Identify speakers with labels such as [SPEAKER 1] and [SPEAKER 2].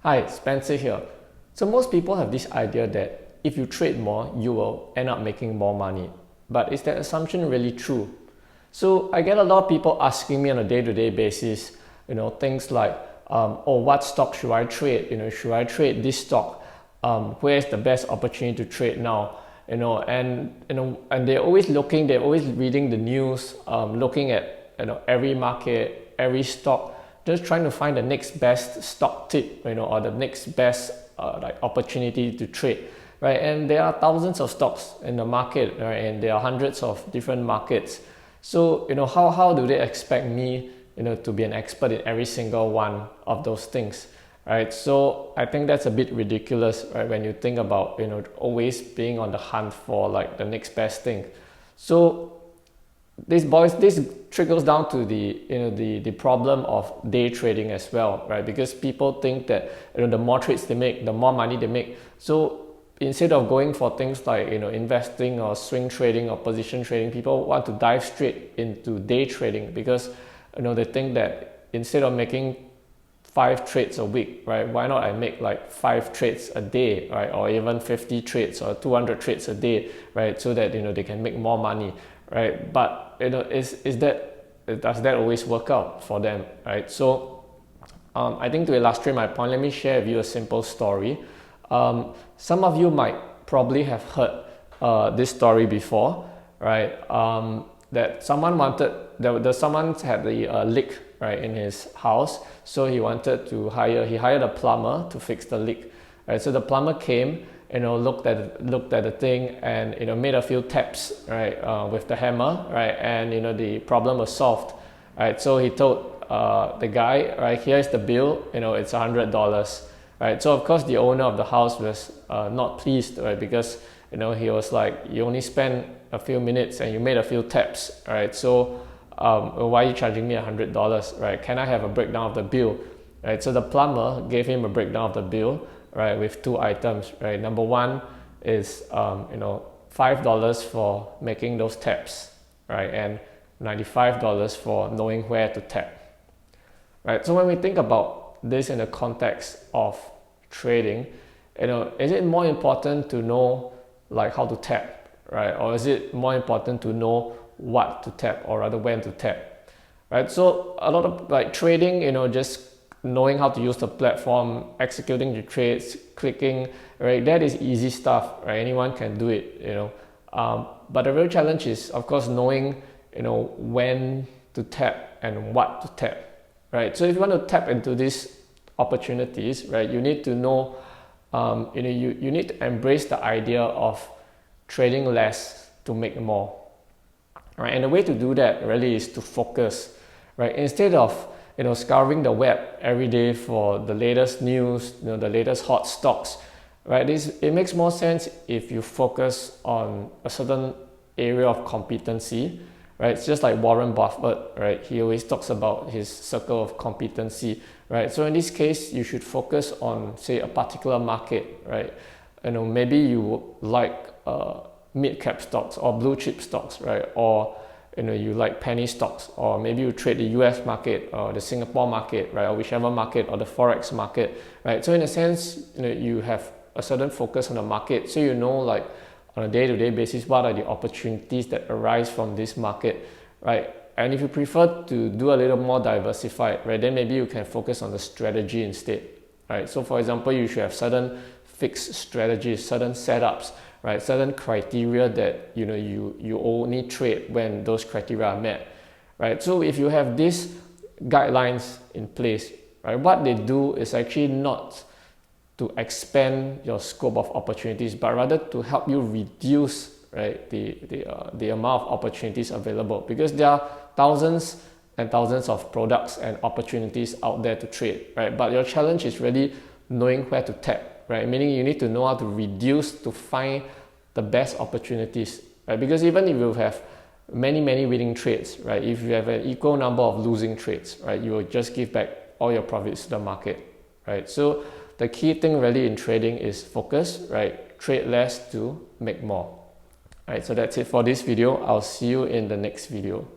[SPEAKER 1] Hi, Spencer here. So most people have this idea that if you trade more, you will end up making more money. But is that assumption really true? So I get a lot of people asking me on a day-to-day basis, things like, oh, what stock should I trade? Should I trade this stock? Where's the best opportunity to trade now? And they're always looking, they're always reading the news, looking at every market, every stock, just trying to find the next best stock tip, or the next best opportunity to trade, right? And there are thousands of stocks in the market, right? And there are hundreds of different markets. So, how do they expect me, to be an expert in every single one of those things, right? So I think that's a bit ridiculous, right? When you think about, always being on the hunt for like the next best thing. So this trickles down to the problem of day trading as well, right? Because people think that the more trades they make, the more money they make. So instead of going for things like investing or swing trading or position trading, people want to dive straight into day trading because they think that instead of making 5 trades a week, right? Why not I make like 5 trades a day, right? Or even 50 trades or 200 trades a day, right? So that they can make more money, right? But does that always work out for them, right? So I think to illustrate my point, let me share with you a simple story. Some of you might probably have heard this story before, right? That someone had the leak, right, in his house, so he hired a plumber to fix the leak, right? So the plumber came, looked at the thing and made a few taps, right, with the hammer, right, and the problem was solved, right? So he told the guy, right, here's the bill, it's $100, right? So of course the owner of the house was not pleased, right, because he was like, you only spent a few minutes and you made a few taps, right? So why are you charging me $100, right? Can I have a breakdown of the bill, right? So the plumber gave him a breakdown of the bill, right, with 2 items, right? Number 1 is $5 for making those taps, right, and $95 for knowing where to tap, right? So when we think about this in the context of trading, is it more important to know like how to tap, right, or is it more important to know what to tap, or rather when to tap, right? So a lot of like trading, just knowing how to use the platform, executing the trades, clicking, right, that is easy stuff, right? Anyone can do it, but the real challenge is of course knowing when to tap and what to tap, right? So if you want to tap into these opportunities, right, you need to know, you need to embrace the idea of trading less to make more, right? And the way to do that really is to focus, right? Instead of scouring the web every day for the latest news, the latest hot stocks, right? It makes more sense if you focus on a certain area of competency, right? It's just like Warren Buffett, right? He always talks about his circle of competency, right? So in this case, you should focus on, say, a particular market, right? Maybe you like mid-cap stocks or blue chip stocks, right? Or you like penny stocks, or maybe you trade the US market or the Singapore market, right, or whichever market, or the Forex market, right? So in a sense, you have a certain focus on the market, so like on a day-to-day basis, what are the opportunities that arise from this market, right? And if you prefer to do a little more diversified, right, then maybe you can focus on the strategy instead, right? So for example, you should have certain fixed strategies, certain setups, right, certain criteria that you only trade when those criteria are met, right? So if you have these guidelines in place, right, what they do is actually not to expand your scope of opportunities, but rather to help you reduce, right, the amount of opportunities available, because there are thousands and thousands of products and opportunities out there to trade, right? But your challenge is really knowing where to tap, right? Meaning you need to know how to reduce to find the best opportunities, right? Because even if you have many winning trades, right, if you have an equal number of losing trades, right, you will just give back all your profits to the market, right? So the key thing really in trading is focus, right? Trade less to make more, right? So that's it for this video. I'll see you in the next video.